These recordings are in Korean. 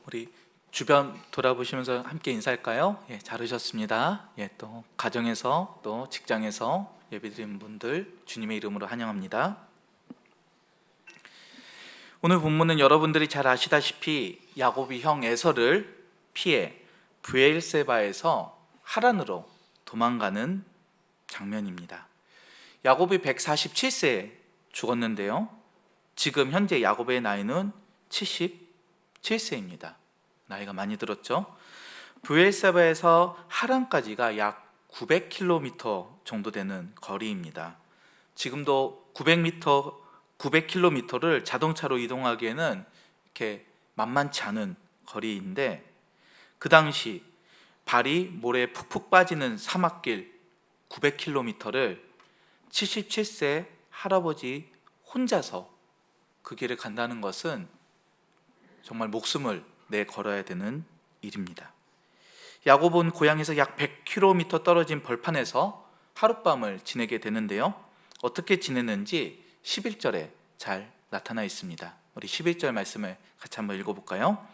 우리 주변 돌아보시면서 함께 인사할까요? 잘 오셨습니다. 또 가정에서 또 직장에서 예배드리는 분들 주님의 이름으로 환영합니다. 오늘 본문은 여러분들이 잘 아시다시피 야곱이 형 에서를 피해 브엘세바에서 하란으로 도망가는 장면입니다. 야곱이 147세에 죽었는데요, 지금 현재 야곱의 나이는 77세입니다. 나이가 많이 들었죠. 브엘세바에서 하란까지가 약 900km 정도 되는 거리입니다. 지금도 900km를 자동차로 이동하기에는 이렇게 만만치 않은 거리인데, 그 당시 발이 모래에 푹푹 빠지는 사막길 900km를 77세 할아버지 혼자서 그 길을 간다는 것은 정말 목숨을 내 걸어야 되는 일입니다. 야곱은 고향에서 약 100km 떨어진 벌판에서 하룻밤을 지내게 되는데요, 어떻게 지내는지 11절에 잘 나타나 있습니다. 우리 11절 말씀을 같이 한번 읽어볼까요?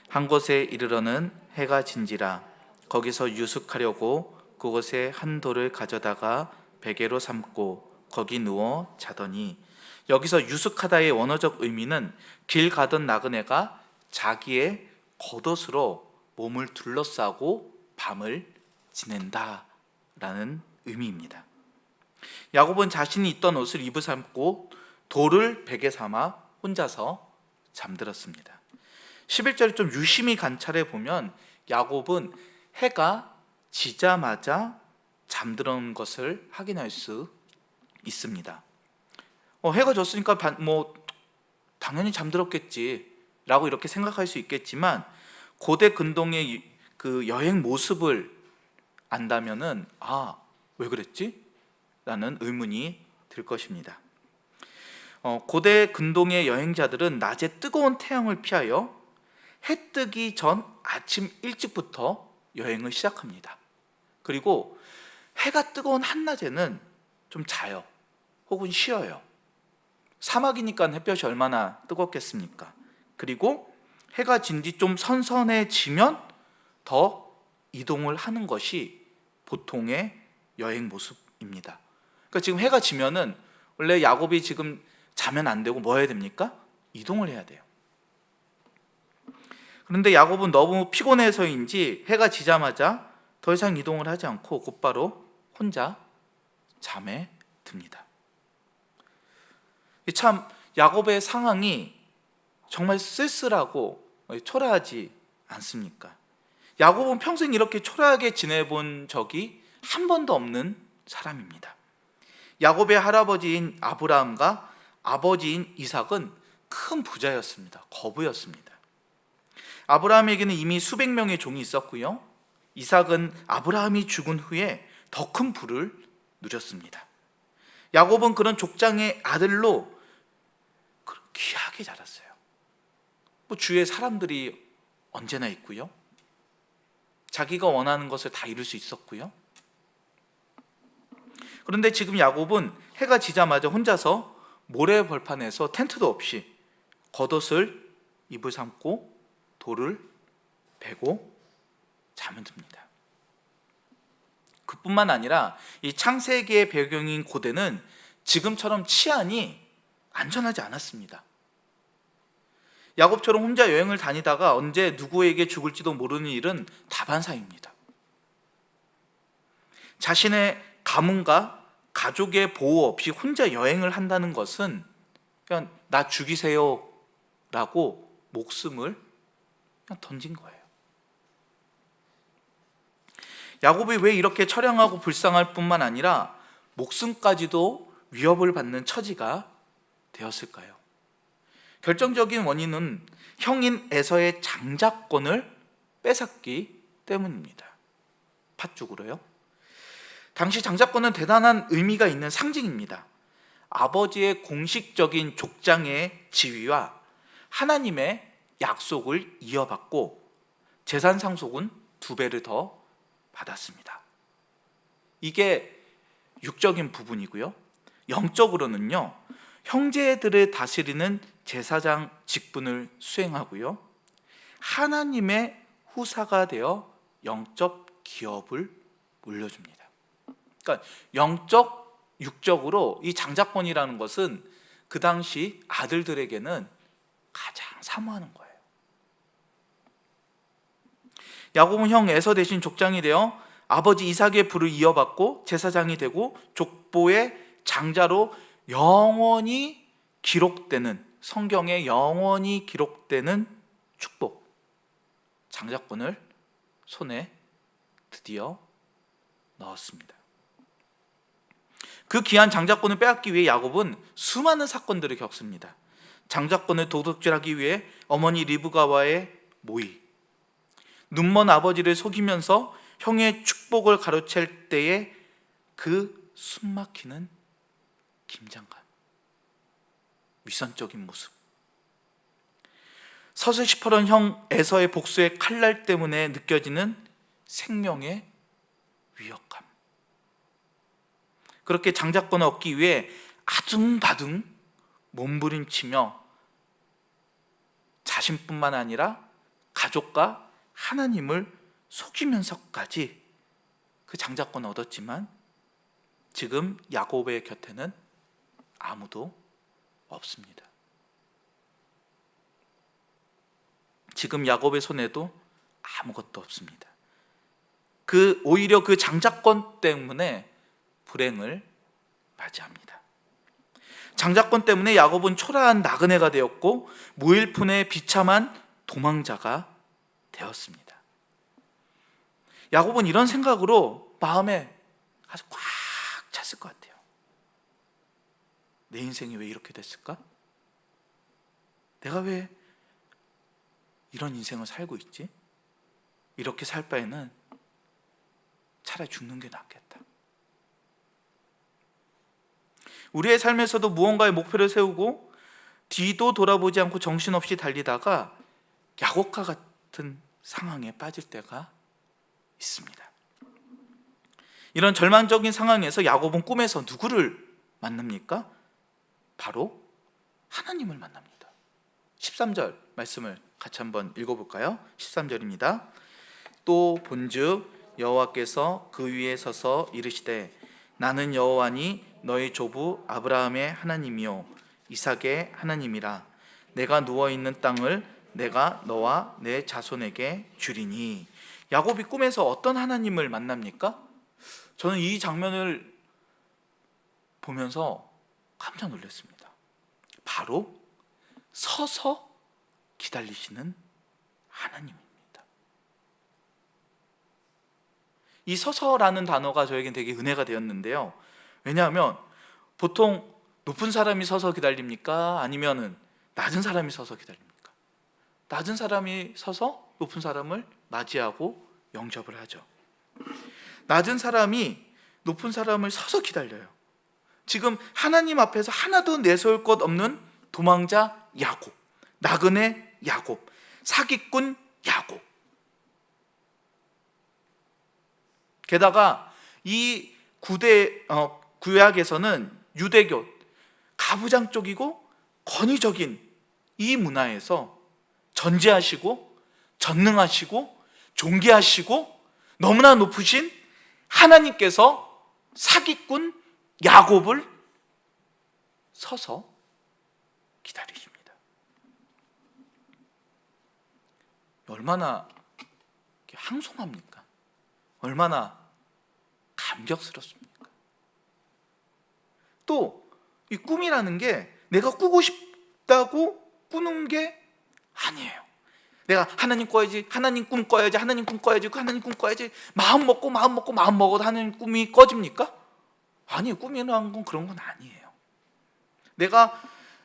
한 곳에 이르러는 해가 진지라 거기서 유숙하려고 그곳에 한 돌을 가져다가 베개로 삼고 거기 누워 자더니, 여기서 유숙하다의 원어적 의미는 길 가던 나그네가 자기의 겉옷으로 몸을 둘러싸고 밤을 지낸다라는 의미입니다. 야곱은 자신이 입던 옷을 입을 삼고 돌을 베개 삼아 혼자서 잠들었습니다. 11절을 좀 유심히 관찰해 보면 야곱은 해가 지자마자 잠들은 것을 확인할 수 있습니다. 해가 졌으니까 당연히 잠들었겠지 라고 이렇게 생각할 수 있겠지만, 고대 근동의 그 여행 모습을 안다면은 왜 그랬지? 라는 의문이 들 것입니다. 고대 근동의 여행자들은 낮에 뜨거운 태양을 피하여 해 뜨기 전 아침 일찍부터 여행을 시작합니다. 그리고 해가 뜨거운 한낮에는 좀 자요, 혹은 쉬어요. 사막이니까 햇볕이 얼마나 뜨겁겠습니까? 그리고 해가 진 지 좀 선선해지면 더 이동을 하는 것이 보통의 여행 모습입니다. 그러니까 지금 해가 지면은 원래 야곱이 지금 자면 안 되고 뭐 해야 됩니까? 이동을 해야 돼요. 그런데 야곱은 너무 피곤해서인지 해가 지자마자 더 이상 이동을 하지 않고 곧바로 혼자 잠에 듭니다. 참 야곱의 상황이 정말 쓸쓸하고 초라하지 않습니까? 야곱은 평생 이렇게 초라하게 지내본 적이 한 번도 없는 사람입니다. 야곱의 할아버지인 아브라함과 아버지인 이삭은 큰 부자였습니다. 거부였습니다. 아브라함에게는 이미 수백 명의 종이 있었고요, 이삭은 아브라함이 죽은 후에 더 큰 부를 누렸습니다. 야곱은 그런 족장의 아들로 귀하게 자랐어요. 주위에 사람들이 언제나 있고요, 자기가 원하는 것을 다 이룰 수 있었고요. 그런데 지금 야곱은 해가 지자마자 혼자서 모래 벌판에서 텐트도 없이 겉옷을 입을 삼고 돌을 베고 잠을 듭니다. 그뿐만 아니라 이 창세기의 배경인 고대는 지금처럼 치안이 안전하지 않았습니다. 야곱처럼 혼자 여행을 다니다가 언제 누구에게 죽을지도 모르는 일은 다반사입니다. 자신의 가문과 가족의 보호 없이 혼자 여행을 한다는 것은 그냥 나 죽이세요 라고 목숨을 그냥 던진 거예요. 야곱이 왜 이렇게 처량하고 불쌍할 뿐만 아니라 목숨까지도 위협을 받는 처지가 되었을까요? 결정적인 원인은 형인 에서의 장자권을 뺏었기 때문입니다. 팥죽으로요. 당시 장자권은 대단한 의미가 있는 상징입니다. 아버지의 공식적인 족장의 지위와 하나님의 약속을 이어받고 재산 상속은 2배를 더 받았습니다. 이게 육적인 부분이고요, 영적으로는요, 형제들을 다스리는 제사장 직분을 수행하고요, 하나님의 후사가 되어 영적 기업을 물려줍니다. 그러니까 영적, 육적으로 이 장자권이라는 것은 그 당시 아들들에게는 가장 사모하는 거예요. 야곱은 형 에서 대신 족장이 되어 아버지 이삭의 부를 이어받고 제사장이 되고 족보의 장자로 영원히 기록되는, 성경에 영원히 기록되는 축복, 장자권을 손에 드디어 넣었습니다. 그 귀한 장자권을 빼앗기 위해 야곱은 수많은 사건들을 겪습니다. 장자권을 도둑질하기 위해 어머니 리브가와의 모의, 눈먼 아버지를 속이면서 형의 축복을 가로챌 때의 그 숨막히는 긴장감, 위선적인 모습, 서슬 시퍼런 형 에서의 복수의 칼날 때문에 느껴지는 생명의 위협감. 그렇게 장자권을 얻기 위해 아둥바둥 몸부림치며 자신뿐만 아니라 가족과 하나님을 속이면서까지 그 장자권을 얻었지만 지금 야곱의 곁에는 아무도 없습니다. 지금 야곱의 손에도 아무것도 없습니다. 오히려 그 장자권 때문에 불행을 맞이합니다. 장자권 때문에 야곱은 초라한 나그네가 되었고 무일푼의 비참한 도망자가 되었습니다. 야곱은 이런 생각으로 마음에 아주 꽉 찼을 것 같아요. 내 인생이 왜 이렇게 됐을까? 내가 왜 이런 인생을 살고 있지? 이렇게 살 바에는 차라리 죽는 게 낫겠다. 우리의 삶에서도 무언가의 목표를 세우고 뒤도 돌아보지 않고 정신없이 달리다가 야곱과 같은 상황에 빠질 때가 있습니다. 이런 절망적인 상황에서 야곱은 꿈에서 누구를 만납니까? 바로 하나님을 만납니다. 13절 말씀을 같이 한번 읽어볼까요? 13절입니다. 또 본즉 여호와께서 그 위에 서서 이르시되 나는 여호와니 너희 조부 아브라함의 하나님이요 이삭의 하나님이라. 내가 누워있는 땅을 내가 너와 내 자손에게 주리니. 야곱이 꿈에서 어떤 하나님을 만납니까? 저는 이 장면을 보면서 깜짝 놀랐습니다. 바로 서서 기다리시는 하나님입니다. 이 서서라는 단어가 저에겐 되게 은혜가 되었는데요. 왜냐하면 보통 높은 사람이 서서 기다립니까? 아니면은 낮은 사람이 서서 기다립니까? 낮은 사람이 서서 높은 사람을 맞이하고 영접을 하죠. 낮은 사람이 높은 사람을 서서 기다려요. 지금 하나님 앞에서 하나도 내세울 것 없는 도망자 야곱, 나그네 야곱, 사기꾼 야곱. 게다가 이 구약에서는 유대교 가부장적이고 권위적인 이 문화에서 전제하시고 전능하시고 존귀하시고 너무나 높으신 하나님께서 사기꾼 야곱을 서서 기다리십니다. 얼마나 항송합니까? 얼마나 감격스럽습니까? 또 이 꿈이라는 게 내가 꾸고 싶다고 꾸는 게 아니에요. 내가 하나님 꿔야지, 하나님 꿈 꿔야지, 하나님 꿈 꿔야지, 하나님 꿈 꿔야지 마음 먹어도 하나님 꿈이 꺼집니까? 아니에요. 꿈이라는 건 그런 건 아니에요. 내가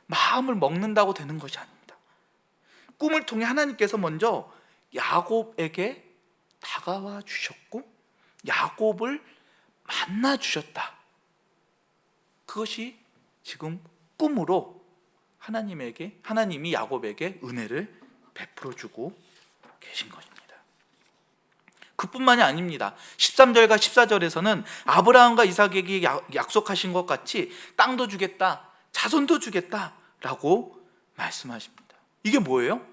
마음을 먹는다고 되는 것이 아닙니다. 꿈을 통해 하나님께서 먼저 야곱에게 다가와 주셨고 야곱을 만나 주셨다. 그것이 지금 꿈으로 하나님이 야곱에게 은혜를 베풀어 주고 계신 것입니다. 그뿐만이 아닙니다. 13절과 14절에서는 아브라함과 이삭에게 약속하신 것 같이 땅도 주겠다, 자손도 주겠다라고 말씀하십니다. 이게 뭐예요?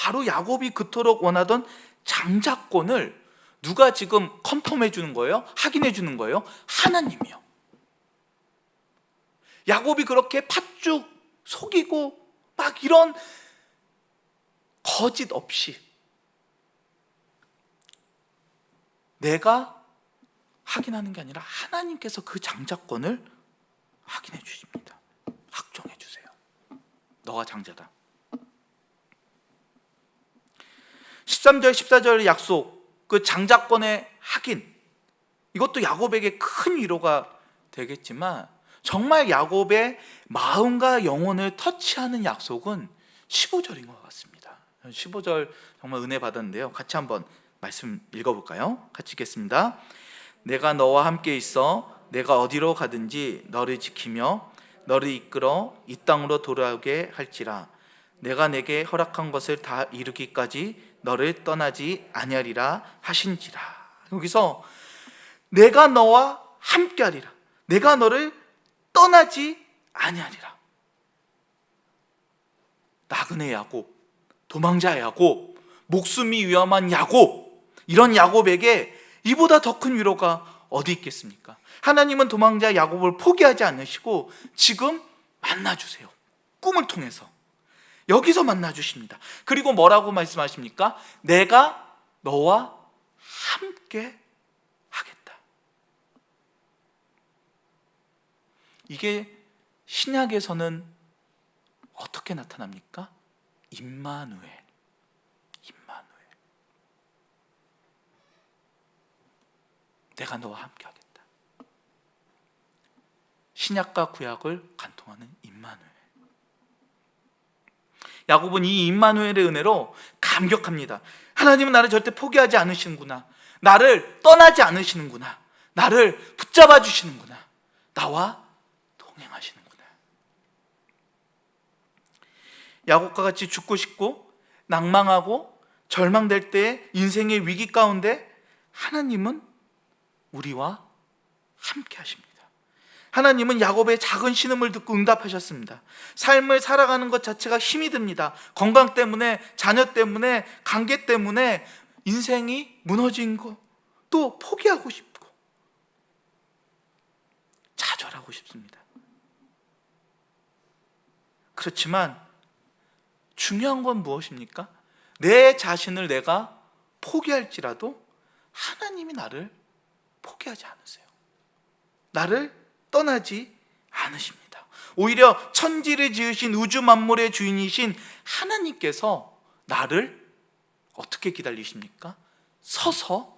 바로 야곱이 그토록 원하던 장자권을 누가 지금 컨펌해 주는 거예요? 확인해 주는 거예요? 하나님이요. 야곱이 그렇게 팥죽 속이고 막 이런 거짓 없이 내가 확인하는 게 아니라 하나님께서 그 장자권을 확인해 주십니다. 확정해 주세요. 너가 장자다. 13절 14절의 약속, 그 장자권의 확인, 이것도 야곱에게 큰 위로가 되겠지만 정말 야곱의 마음과 영혼을 터치하는 약속은 15절인 것 같습니다. 15절 정말 은혜 받았는데요. 같이 한번 말씀 읽어볼까요? 같이 읽겠습니다. 내가 너와 함께 있어 내가 어디로 가든지 너를 지키며 너를 이끌어 이 땅으로 돌아오게 할지라. 내가 내게 허락한 것을 다 이루기까지 너를 떠나지 아니하리라 하신지라. 여기서 내가 너와 함께하리라, 내가 너를 떠나지 아니하리라. 나그네 야곱, 도망자 야곱, 목숨이 위험한 야곱, 이런 야곱에게 이보다 더 큰 위로가 어디 있겠습니까? 하나님은 도망자 야곱을 포기하지 않으시고 지금 만나주세요. 꿈을 통해서 여기서 만나주십니다. 그리고 뭐라고 말씀하십니까? 내가 너와 함께 하겠다. 이게 신약에서는 어떻게 나타납니까? 임마누엘. 내가 너와 함께 하겠다. 신약과 구약을 간통하는 임마누엘. 야곱은 이 임마누엘의 은혜로 감격합니다. 하나님은 나를 절대 포기하지 않으시는구나. 나를 떠나지 않으시는구나. 나를 붙잡아 주시는구나. 나와 동행하시는구나. 야곱과 같이 죽고 싶고 낭망하고 절망될 때 인생의 위기 가운데 하나님은 우리와 함께 하십니다. 하나님은 야곱의 작은 신음을 듣고 응답하셨습니다. 삶을 살아가는 것 자체가 힘이 듭니다. 건강 때문에, 자녀 때문에, 관계 때문에 인생이 무너진 거, 또 포기하고 싶고 좌절하고 싶습니다. 그렇지만 중요한 건 무엇입니까? 내 자신을 내가 포기할지라도 하나님이 나를 포기하지 않으세요. 나를 떠나지 않으십니다. 오히려 천지를 지으신 우주 만물의 주인이신 하나님께서 나를 어떻게 기다리십니까? 서서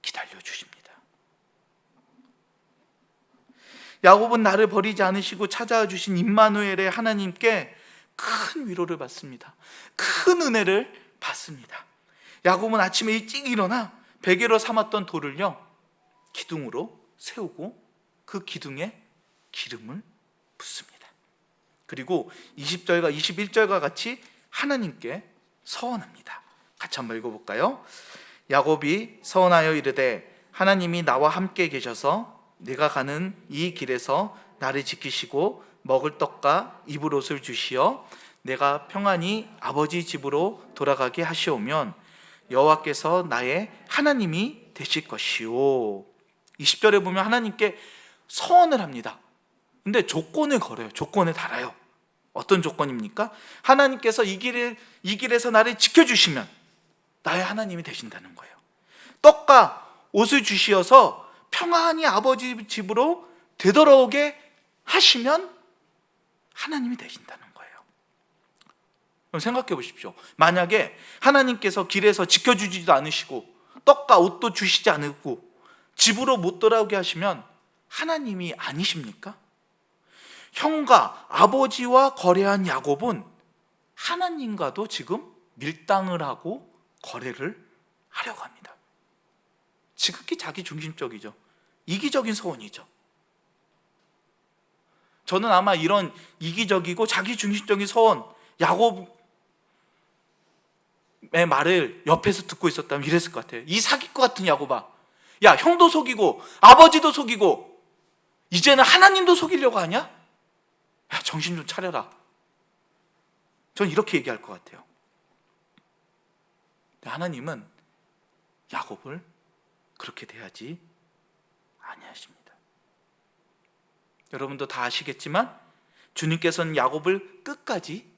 기다려 주십니다. 야곱은 나를 버리지 않으시고 찾아와 주신 임마누엘의 하나님께 큰 위로를 받습니다. 큰 은혜를 받습니다. 야곱은 아침에 일찍 일어나 베개로 삼았던 돌을요, 기둥으로 세우고 그 기둥에 기름을 붓습니다. 그리고 20절과 21절과 같이 하나님께 서원합니다. 같이 한번 읽어볼까요? 야곱이 서원하여 이르되 하나님이 나와 함께 계셔서 내가 가는 이 길에서 나를 지키시고 먹을 떡과 입을 옷을 주시어 내가 평안히 아버지 집으로 돌아가게 하시오면 여호와께서 나의 하나님이 되실 것이오. 20절에 보면 하나님께 서원을 합니다. 근데 조건을 걸어요. 조건을 달아요. 어떤 조건입니까? 하나님께서 이 길에서 나를 지켜주시면 나의 하나님이 되신다는 거예요. 떡과 옷을 주시어서 평안히 아버지 집으로 되돌아오게 하시면 하나님이 되신다는 거예요. 그럼 생각해 보십시오. 만약에 하나님께서 길에서 지켜주지도 않으시고 떡과 옷도 주시지 않고 집으로 못 돌아오게 하시면 하나님이 아니십니까? 형과 아버지와 거래한 야곱은 하나님과도 지금 밀당을 하고 거래를 하려고 합니다. 지극히 자기 중심적이죠. 이기적인 소원이죠. 저는 아마 이런 이기적이고 자기 중심적인 소원, 야곱의 말을 옆에서 듣고 있었다면 이랬을 것 같아요. 이 사기꾼 같은 야곱아, 야, 형도 속이고 아버지도 속이고 이제는 하나님도 속이려고 하냐? 야, 정신 좀 차려라. 전 이렇게 얘기할 것 같아요. 하나님은 야곱을 그렇게 대하지 아니하십니다. 여러분도 다 아시겠지만 주님께서는 야곱을 끝까지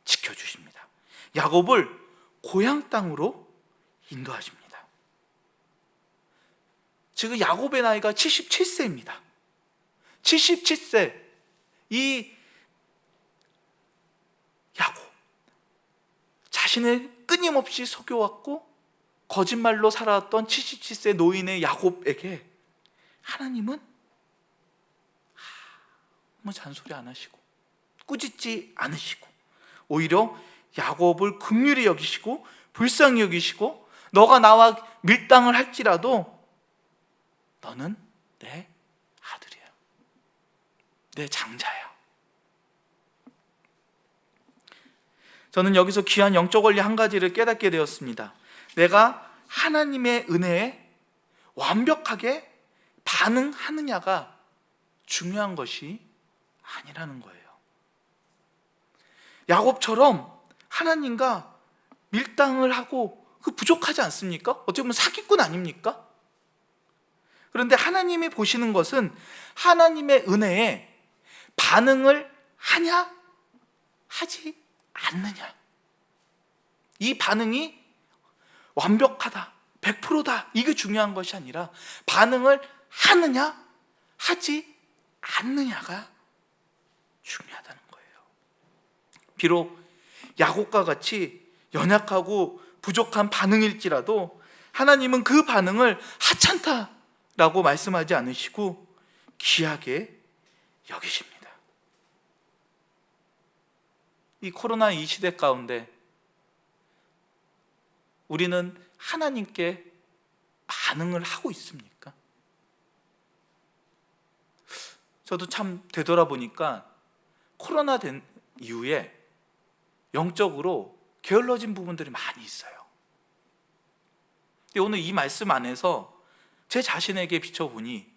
지켜주십니다. 야곱을 고향 땅으로 인도하십니다. 지금 야곱의 나이가 77세입니다. 77세. 이 야곱, 자신을 끊임없이 속여왔고 거짓말로 살아왔던 77세 노인의 야곱에게 하나님은 아무 잔소리 안 하시고 꾸짖지 않으시고 오히려 야곱을 긍휼히 여기시고 불쌍히 여기시고 너가 나와 밀당을 할지라도 너는 내 아들이야, 내 장자야. 저는 여기서 귀한 영적 원리 한 가지를 깨닫게 되었습니다. 내가 하나님의 은혜에 완벽하게 반응하느냐가 중요한 것이 아니라는 거예요. 야곱처럼 하나님과 밀당을 하고 그 부족하지 않습니까? 어떻게 보면 사기꾼 아닙니까? 그런데 하나님이 보시는 것은 하나님의 은혜에 반응을 하냐 하지 않느냐, 이 반응이 완벽하다, 100%다, 이게 중요한 것이 아니라 반응을 하느냐 하지 않느냐가 중요하다는 거예요. 비록 야곱과 같이 연약하고 부족한 반응일지라도 하나님은 그 반응을 하찮다라고 말씀하지 않으시고 귀하게 여기십니다. 이 코로나 이 시대 가운데 우리는 하나님께 반응을 하고 있습니까? 저도 참 되돌아보니까 코로나 된 이후에 영적으로 게을러진 부분들이 많이 있어요. 근데 오늘 이 말씀 안에서 제 자신에게 비춰보니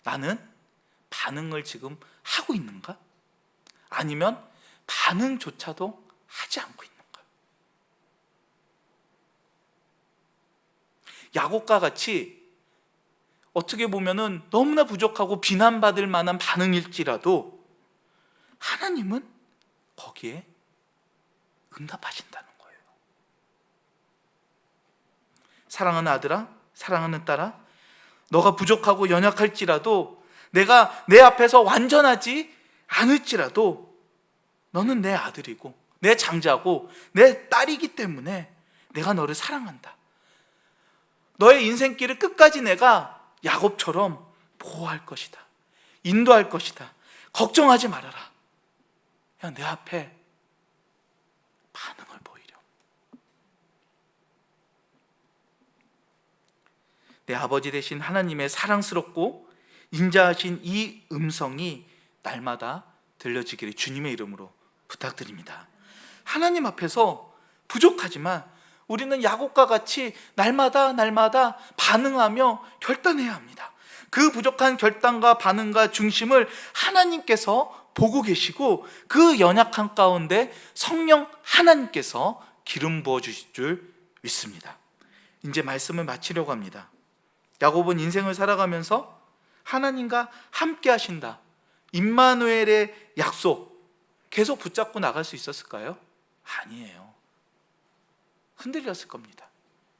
나는 반응을 지금 하고 있는가? 아니면 반응조차도 하지 않고 있는가? 야곱과 같이 어떻게 보면은 너무나 부족하고 비난받을 만한 반응일지라도 하나님은 거기에 응답하신다는 거예요. 사랑하는 아들아, 사랑하는 딸아, 너가 부족하고 연약할지라도 내가 내 앞에서 완전하지 않을지라도 너는 내 아들이고 내 장자고 내 딸이기 때문에 내가 너를 사랑한다. 너의 인생길을 끝까지 내가 야곱처럼 보호할 것이다, 인도할 것이다. 걱정하지 말아라. 그냥 내 앞에 반응을 보이려. 내 아버지 되신 하나님의 사랑스럽고 인자하신 이 음성이 날마다 들려지기를 주님의 이름으로 부탁드립니다. 하나님 앞에서 부족하지만 우리는 야곱과 같이 날마다 반응하며 결단해야 합니다. 그 부족한 결단과 반응과 중심을 하나님께서 보고 계시고 그 연약한 가운데 성령 하나님께서 기름 부어주실 줄 믿습니다. 이제 말씀을 마치려고 합니다. 야곱은 인생을 살아가면서 하나님과 함께 하신다, 임마누엘의 약속 계속 붙잡고 나갈 수 있었을까요? 아니에요. 흔들렸을 겁니다.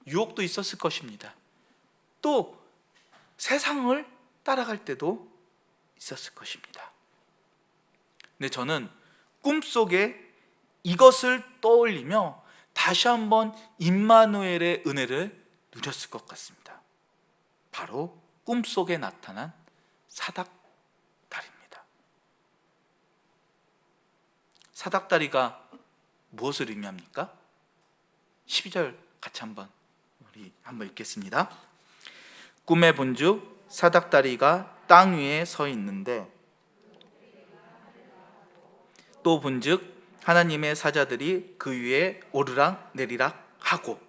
유혹도 있었을 것입니다. 또 세상을 따라갈 때도 있었을 것입니다. 근데 저는 꿈속에 이것을 떠올리며 다시 한번 임마누엘의 은혜를 누렸을 것 같습니다. 바로 꿈속에 나타난 사닥다리입니다. 사닥다리가 무엇을 의미합니까? 12절 같이 우리 한번 읽겠습니다. 꿈에 본즉 사닥다리가 땅 위에 서 있는데 또 본즉 하나님의 사자들이 그 위에 오르락 내리락 하고.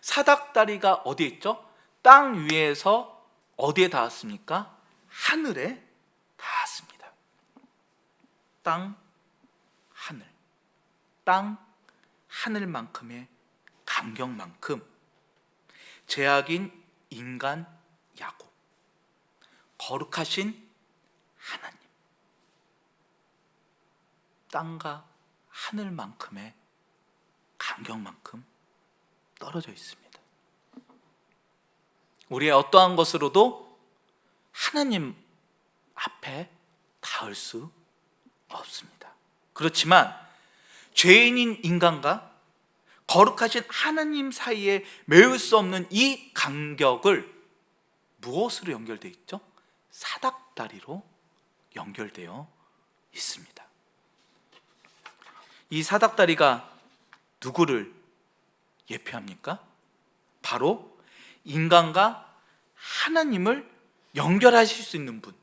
사닥다리가 어디에 있죠? 땅 위에서 어디에 닿았습니까? 하늘에 닿았습니다. 땅, 하늘. 땅, 하늘만큼의 간격만큼 제약인 인간 야곱, 거룩하신 하나님, 땅과 하늘만큼의 간격만큼 떨어져 있습니다. 우리의 어떠한 것으로도 하나님 앞에 닿을 수 없습니다. 그렇지만 죄인인 인간과 거룩하신 하나님 사이에 메울 수 없는 이 간격을 무엇으로 연결되어 있죠? 사닥다리로 연결되어 있습니다. 이 사닥다리가 누구를 예표합니까? 바로 인간과 하나님을 연결하실 수 있는 분,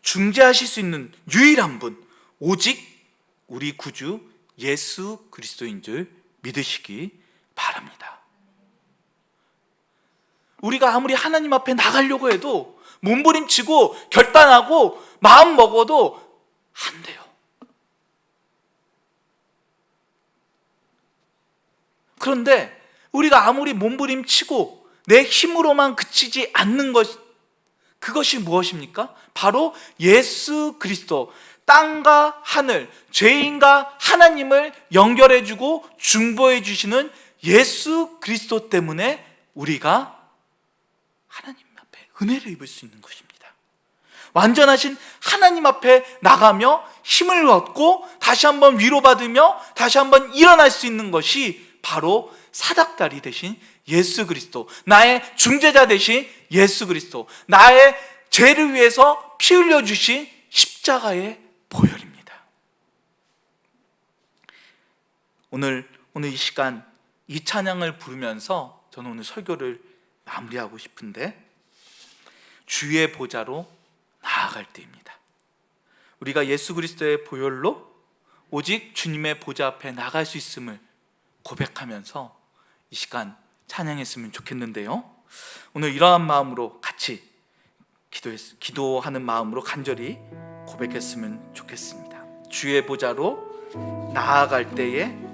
중재하실 수 있는 유일한 분, 오직 우리 구주 예수 그리스도인 줄 믿으시기 바랍니다. 우리가 아무리 하나님 앞에 나가려고 해도 몸부림치고 결단하고 마음 먹어도 안 돼요. 그런데 우리가 아무리 몸부림치고 내 힘으로만 그치지 않는 것, 그것이 무엇입니까? 바로 예수 그리스도, 땅과 하늘, 죄인과 하나님을 연결해주고 중보해주시는 예수 그리스도 때문에 우리가 하나님 앞에 은혜를 입을 수 있는 것입니다. 완전하신 하나님 앞에 나가며 힘을 얻고 다시 한번 위로받으며 다시 한번 일어날 수 있는 것이 바로 사닥다리 대신 예수 그리스도, 나의 중재자 대신 예수 그리스도, 나의 죄를 위해서 피 흘려주신 십자가의 보혈입니다. 오늘 이 시간 이 찬양을 부르면서 저는 오늘 설교를 마무리하고 싶은데, 주의 보좌로 나아갈 때입니다. 우리가 예수 그리스도의 보혈로 오직 주님의 보좌 앞에 나갈 수 있음을 고백하면서 이 시간 찬양했으면 좋겠는데요, 오늘 이러한 마음으로 같이 기도하는 마음으로 간절히 고백했으면 좋겠습니다. 주의 보좌로 나아갈 때에